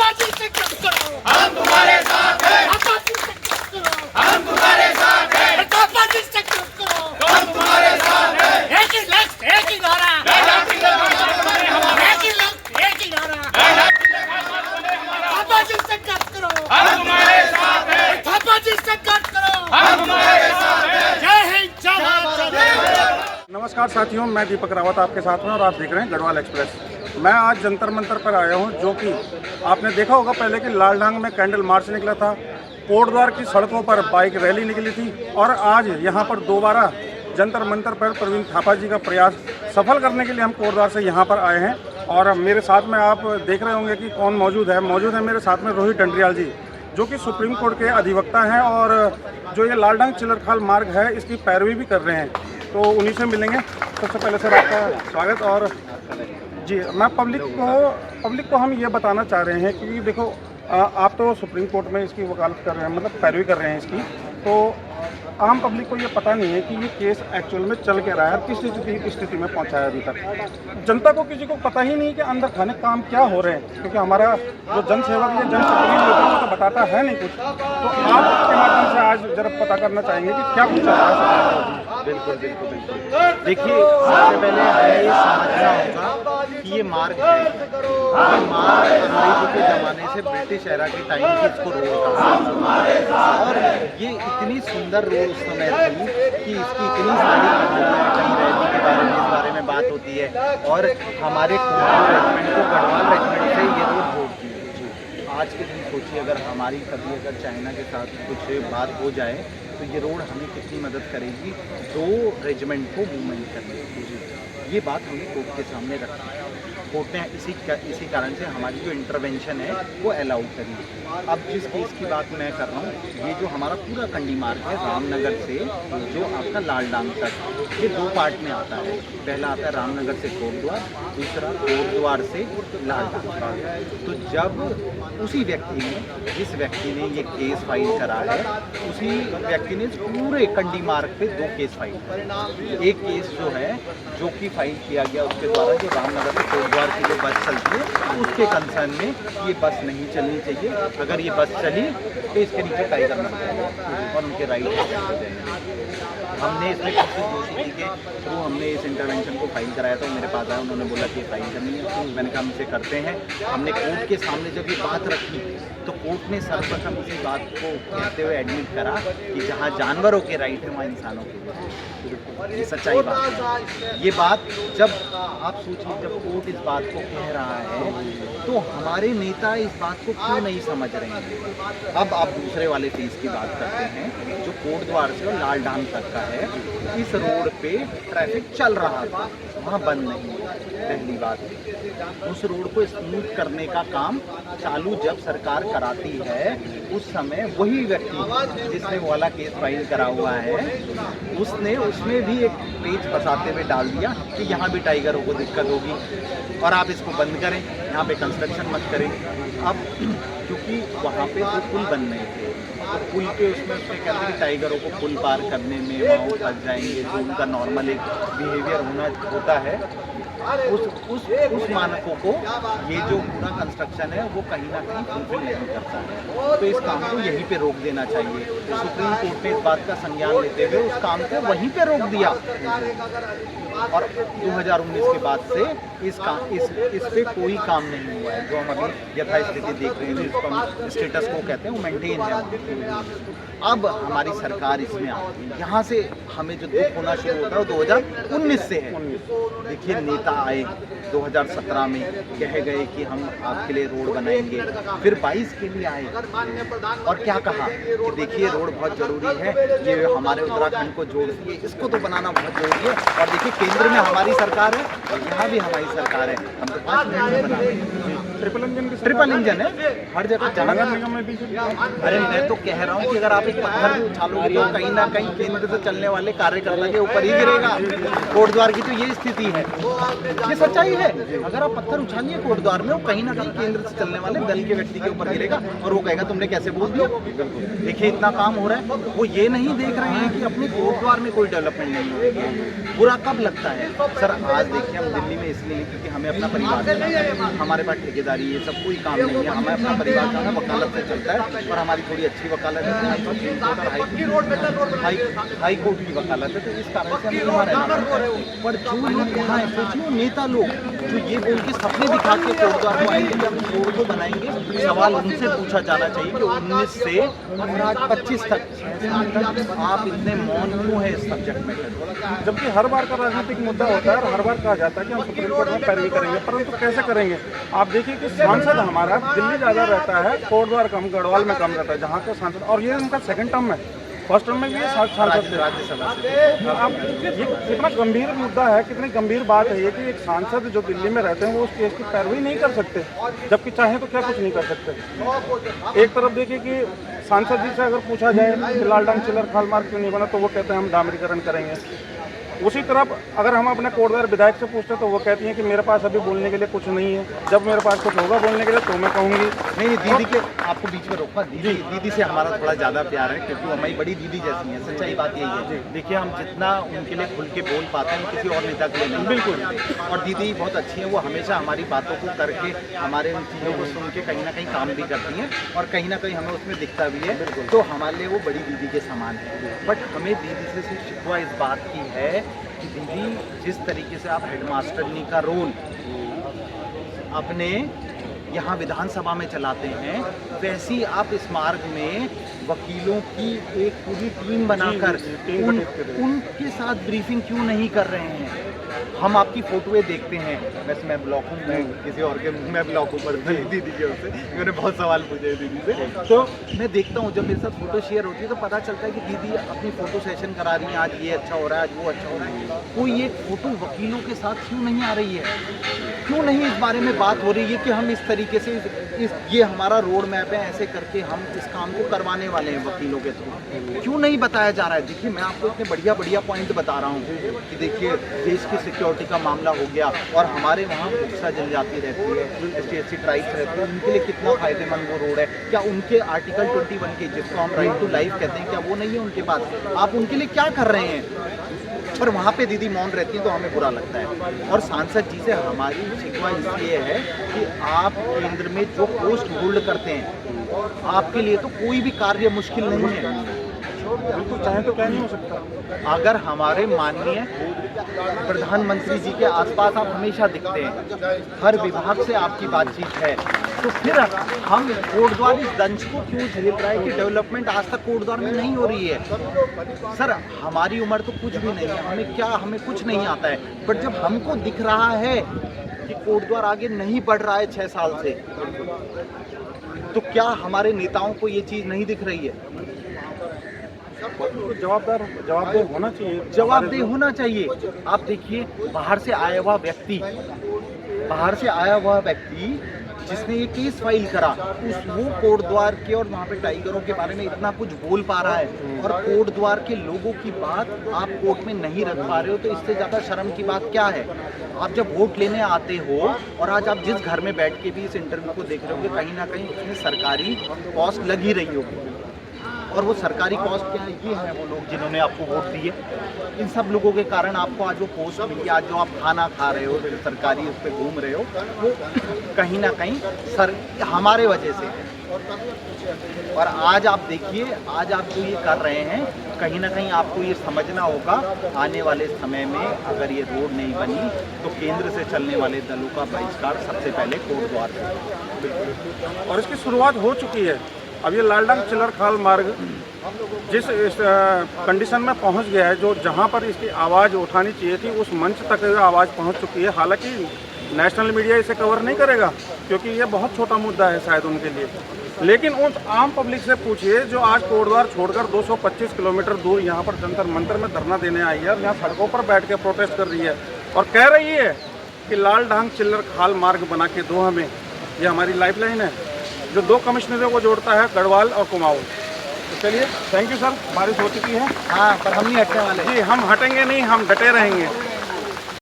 थापा जी से कट करो, हम तुम्हारे साथ हैं, थापा जी से कट करो, हम तुम्हारे साथ हैं, थापा जी से कट करो, हम तुम्हारे साथ हैं। एक ही लक्ष्य, एक ही नारा, एक ही लक्ष्य, एक ही नारा, थापा जी से कट करो, हम तुम्हारे साथ हैं, थापा जी से कट करो, हम तुम्हारे साथ हैं। जय हिंद, जय भारत, जय भारत। नमस्कार साथियों, मैं दीपक रावत आपके साथ में और आप देख रहे हैं गढ़वाल एक्सप्रेस। मैं आज जंतर मंतर पर आया हूं, जो कि आपने देखा होगा पहले कि लालढांग में कैंडल मार्च निकला था, कोटद्वार की सड़कों पर बाइक रैली निकली थी और आज यहां पर दोबारा जंतर मंतर पर प्रवीण थापा जी का प्रयास सफल करने के लिए हम कोटद्वार से यहां पर आए हैं। और मेरे साथ में आप देख रहे होंगे कि कौन मौजूद है मेरे साथ में रोहित डंडरियाल जी, जो कि सुप्रीम कोर्ट के अधिवक्ता हैं और जो ये लालढांग चिलरखाल मार्ग है इसकी पैरवी भी कर रहे हैं, तो उन्हीं से मिलेंगे। सबसे पहले सर आपका स्वागत। और जी, मैं पब्लिक को हम ये बताना चाह रहे हैं कि देखो आप तो सुप्रीम कोर्ट में इसकी वकालत कर रहे हैं, मतलब पैरवी कर रहे हैं इसकी, तो आम पब्लिक को ये पता नहीं है कि ये केस एक्चुअल में चल के रहा है, किस स्थिति में पहुंचा है अभी तक। जनता को किसी को पता ही नहीं कि अंदर खाने काम क्या हो रहे हैं, क्योंकि हमारा जो जनसेवक या जनप्रतिनिधि होता है वो तो बताता है नहीं कुछ। तो आपके माध्यम से आज जरा पता करना चाहेंगे कि क्या कुछ चल रहा है। बिल्कुल। देखिए, सबसे पहले हमें ये समझना होगा कि ये मार्ग है, ये मार्ग अंग्रेजों के ज़माने से ब्रिटिश एरा के टाइम की इसको रोड कहा, और ये इतनी सुंदर रोड उस समय थी कि इसकी इतनी सारी कहानियाँ, कहीं रैली के बारे में इस बारे में बात होती है, और हमारे रेजिमेंट को गढ़वाल रेजिमेंट से ये रोड जोड़ती है। आज के दिन सोचिए, अगर हमारी कभी अगर चाइना के साथ कुछ बात हो जाए तो ये रोड हमें कितनी मदद करेगी 2 रेजिमेंट को मूवमेंट करने की। ये बात हमें कोर्ट के सामने रखी है। कोर्ट ने इसी कारण से हमारी जो इंटरवेंशन है वो अलाउ करी। अब जिस केस की बात मैं कर रहा हूँ, ये जो हमारा पूरा कंडी मार्ग है रामनगर से जो आपका लालढांग तक, ये 2 पार्ट में आता है। पहला आता है रामनगर से कोटद्वार, दूसरा कोटद्वार से लालढांग। तो जब उसी व्यक्ति ने, जिस व्यक्ति ने ये केस फाइल करा है, उसी व्यक्ति ने पूरे कंडी मार्ग पे 2 केस फाइल करे। एक केस जो है जो कि फाइल किया गया उसके द्वारा, जो रामनगर से कोटद्वार की जो बस चलती है उसके कंसर्न में ये बस नहीं चलनी चाहिए। अगर ये बस चली तो इसके नीचे टाइगर लग जाएगा और उनके राइट हो जाएंगे। हमने इसमें कोशिश दोषी के थ्रू हमने इस इंटरवेंशन को फाइल कराया था। मेरे पास आया, उन्होंने बोला कि फाइल करनी है। मैंने कहा हम इसे करते हैं। हमने कोर्ट के सामने जब ये बात रखी तो कोर्ट ने सर्वप्रथम इसी बात को कहते हुए एडमिट करा कि जहाँ जानवरों के राइट है वहाँ इंसानों के भी। ये सच्चाई बात है। ये बात जब आप सोचिए, जब कोर्ट इस बात को कह रहा है तो हमारे नेता इस बात को क्यों नहीं समझ रहे हैं। अब आप दूसरे वाले फेज की बात करते हैं जो कोटद्वार से और लालढांग तक का है। इस रोड पे ट्रैफिक चल रहा था, वहाँ बंद नहीं हुआ। पहली बात, उस रोड को स्मूथ करने का काम चालू जब सरकार कराती है उस समय वही व्यक्ति जिसने वो वाला केस फाइल करा हुआ है उसने उसमें भी एक पेज फंसाते हुए डाल दिया कि यहाँ भी टाइगरों को दिक्कत होगी और आप इसको बंद करें, यहाँ पे कंस्ट्रक्शन मत करें। अब क्योंकि वहाँ पे वो पुल बन रहे थे तो पुल के उसमें उसने कहते हैं कि टाइगरों को पुल पार करने में वहाँ वो फंस जाएंगे, जो उनका नॉर्मल एक बिहेवियर होता है उस मानकों को ये जो पूरा कंस्ट्रक्शन है वो कहीं ना कहीं फुलफिल नहीं करता है। तो इस काम को यहीं पे रोक देना चाहिए। तो सुप्रीम कोर्ट ने इस बात का संज्ञान लेते हुए उस काम को वहीं पे रोक दिया और 2019 के बाद से इस पे कोई काम नहीं हुआ है। जो हम अभी यथास्थिति देख रहे हैं, जिसको हम स्टेटस को कहते हैं, वो मेंटेन है। अब हमारी सरकार इसमें आ गई। यहाँ से हमें जो दुख होना शुरू होता है वो 2019 से है। देखिए, नेता आए 2017 में, कह गए कि हम आपके लिए रोड बनाएंगे, फिर 22 के लिए आए और क्या कहा कि देखिए रोड बहुत ज़रूरी है, ये हमारे उत्तराखंड को जोड़ती है, इसको तो बनाना बहुत ज़रूरी है। और देखिए, केंद्र में हमारी सरकार है और यहाँ भी हमारी सरकार है, हम तो 5 मिनट में बना देंगे। ट्रिपल इंजन है हर जगह। नगर निगम में भी। अरे मैं तो कह रहा हूँ कि अगर आप एक पत्थर भी उछालोगे तो कहीं ना कहीं केंद्र से चलने वाले कार्यकर्ता के ऊपर ही गिरेगा। कोटद्वार की तो ये स्थिति है, ये सच्चाई है। अगर आप पत्थर उछालिए कोटद्वार में, वो कहीं ना कहीं केंद्र से चलने वाले दल के व्यक्ति के ऊपर गिरेगा और वो कहेगा तुमने कैसे बोल दिया। देखिए, इतना काम हो रहा है, वो ये नहीं देख रहे हैं कि अपने कोटद्वार में कोई डेवलपमेंट नहीं हो रही है। बुरा कब लगता है सर? आज देखिए, हम दिल्ली में इसलिए क्योंकि हमें अपना परिवार है, हमारे पास ठेकेदार जिम्मेदारी ये सब कोई काम नहीं है। हमें अपना परिवार जो है वकालत से चलता है और हमारी थोड़ी अच्छी वकालत है, हमारी सुप्रीम कोर्ट और हाई कोर्ट की वकालत है, तो इस कारण से हम यहाँ रहना पड़ता है। पर जो लोग यहाँ है, सोचिए नेता लोग जो ये बोल के सपने दिखा के कोर्ट द्वार को आएंगे कि हम रोड को बनाएंगे, सवाल उनसे पूछा जाना चाहिए कि 19 से और आज 25 तक आप इतने मौन क्यों है इस सब्जेक्ट में। जबकि हर बार का राजनीतिक मुद्दा होता है और हर बार कहा जाता है कि हम सुप्रीम कोर्ट में पैरवी करेंगे, परंतु कैसे करेंगे? आप देखिए कि सांसद हमारा दिल्ली ज़्यादा रहता है, कोटद्वार कम, गढ़वाल में कम रहता है जहाँ के सांसद, और ये उनका सेकंड टर्म है। फर्स्ट टर्म में भी ये सांसद थे राज्यसभा से। आप ये कितना गंभीर मुद्दा है, कितनी गंभीर बात है ये कि एक सांसद जो दिल्ली में रहते हैं वो उस केस की पैरवी नहीं कर सकते, जबकि चाहे तो क्या कुछ नहीं कर सकते। एक तरफ देखिए कि सांसद जी से अगर पूछा जाए कि लालडांग चिलर खाल मार्ग क्यों नहीं बना, तो वो कहते हैं हम डामरीकरण करेंगे। उसी तरफ अगर हम अपने कोटद्वार विधायक से पूछते तो वो कहती हैं कि मेरे पास अभी बोलने के लिए कुछ नहीं है, जब मेरे पास कुछ होगा बोलने के लिए तो मैं कहूँगी। नहीं दीदी के आपको बीच में रोका, दीदी से हमारा थोड़ा ज़्यादा प्यार है क्योंकि वो हमारी बड़ी दीदी जैसी है। सच्चाई बात यही है। देखिए हम जितना उनके लिए खुल के बोल पाते हैं हम किसी और नेता के लिए नहीं। बिल्कुल। और दीदी बहुत अच्छी है, वो हमेशा हमारी बातों को करके हमारे उन चीज़ों को सुन के कहीं ना कहीं काम भी करती हैं और कहीं ना कहीं हमें उसमें दिखता भी है। तो हमारे लिए वो बड़ी दीदी के समान है। बट हमें दीदी से सिर्फ शिकवा इस बात की है कि दीदी जिस तरीके से आप हेडमास्टरनी का रोल अपने यहाँ विधानसभा में चलाते हैं, वैसी आप इस मार्ग में वकीलों की एक पूरी टीम बनाकर उनके साथ ब्रीफिंग क्यों नहीं कर रहे हैं? हम आपकी फोटोएं देखते हैं, वैसे मैं ब्लॉक हूँ, मैं किसी और के मैं ब्लॉक हूँ, पर दीदी के उससे मैंने बहुत सवाल पूछे दीदी से, तो मैं देखता हूँ जब मेरे साथ फोटो शेयर होती है तो पता चलता है कि दीदी अपनी फ़ोटो सेशन करा रही हैं, आज ये अच्छा हो रहा है, आज वो अच्छा हो रहा है। कोई एक फ़ोटो वकीलों के साथ क्यों नहीं आ रही है? क्यों नहीं इस बारे में बात हो रही है कि हम इस तरीके से ये हमारा रोड मैप है, ऐसे करके हम इस काम को करवाने वाले हैं वकीलों के थ्रू? क्यों नहीं बताया जा रहा है? देखिए मैं आपको इतने बढ़िया पॉइंट बता रहा हूँ कि देखिए देश की सिक्योरिटी का मामला हो गया और हमारे वहाँ भूसा जनजाति रहती है, SC ट्राइब्स रहती है, उनके लिए कितना फ़ायदेमंद वो रोड है। क्या उनके आर्टिकल 21 के, जिसको हम राइट टू लाइफ कहते हैं, क्या वो नहीं है उनके पास? आप उनके लिए क्या कर रहे हैं? पर वहाँ पे दीदी मौन रहती है तो हमें बुरा लगता है। और सांसद जी से हमारी शिकवा इसलिए है कि आप केंद्र में जो पोस्ट होल्ड करते हैं, आपके लिए तो कोई भी कार्य मुश्किल नहीं है। बिल्कुल, चाहे तो क्या नहीं हो सकता। अगर हमारे माननीय प्रधानमंत्री जी के आसपास आप हमेशा दिखते हैं, हर विभाग से आपकी बातचीत है, तो फिर हम कोटद्वार इस दंश को क्यों झेल रहा है कि डेवलपमेंट आज तक कोटद्वार में नहीं हो रही है? सर हमारी उम्र तो कुछ भी नहीं है, हमें कुछ नहीं आता है, बट जब हमको दिख रहा है कि कोटद्वार आगे नहीं बढ़ रहा है 6 साल से, तो क्या हमारे नेताओं को ये चीज़ नहीं दिख रही है? जवाबदेह होना चाहिए, जवाबदेह होना चाहिए। आप देखिए बाहर से आया हुआ व्यक्ति जिसने ये केस फाइल करा, वो कोटद्वार के और वहाँ पे टाइगरों के बारे में इतना कुछ बोल पा रहा है और कोटद्वार के लोगों की बात आप कोर्ट में नहीं रख पा रहे हो, तो इससे ज़्यादा शर्म की बात क्या है? आप जब वोट लेने आते हो और आज आप जिस घर में बैठ के भी इस इंटरव्यू को देख रहे हो, कहीं ना कहीं उसमें सरकारी कॉस्ट लगी रही होगी, और वो सरकारी कॉस्ट क्या है? ये है वो लोग जिन्होंने आपको वोट दिए। इन सब लोगों के कारण आपको आज वो पोस्ट मिली, आज जो आप खाना खा रहे हो, सरकारी उस पर घूम रहे हो, वो कहीं ना कहीं हमारे वजह से है। और आज आप देखिए, आज आप जो ये कर रहे हैं, कहीं ना कहीं आपको ये समझना होगा आने वाले समय में अगर ये रोड नहीं बनी तो केंद्र से चलने वाले दलों का बहिष्कार सबसे पहले कोटद्वार से होगा। और इसकी शुरुआत हो चुकी है। अब ये लालडांग चिलर खाल मार्ग जिस कंडीशन में पहुंच गया है, जो जहां पर इसकी आवाज़ उठानी चाहिए थी उस मंच तक आवाज़ पहुंच चुकी है। हालांकि नेशनल मीडिया इसे कवर नहीं करेगा क्योंकि ये बहुत छोटा मुद्दा है शायद उनके लिए, लेकिन उस आम पब्लिक से पूछिए जो आज कोटद्वार छोड़कर 225 किलोमीटर दूर यहाँ पर जंतर मंतर में धरना देने आई है, यहाँ सड़कों पर बैठ के प्रोटेस्ट कर रही है और कह रही है कि लालडांग चिलर खाल मार्ग बना के दो हमें। ये हमारी लाइफलाइन है जो 2 कमिश्नरों को जोड़ता है, गढ़वाल और कुमाऊं। तो चलिए, थैंक यू सर, बारिश हो चुकी है। हाँ, पर हम नहीं हटने वाले। जी, हम हटेंगे नहीं, हम डटे रहेंगे।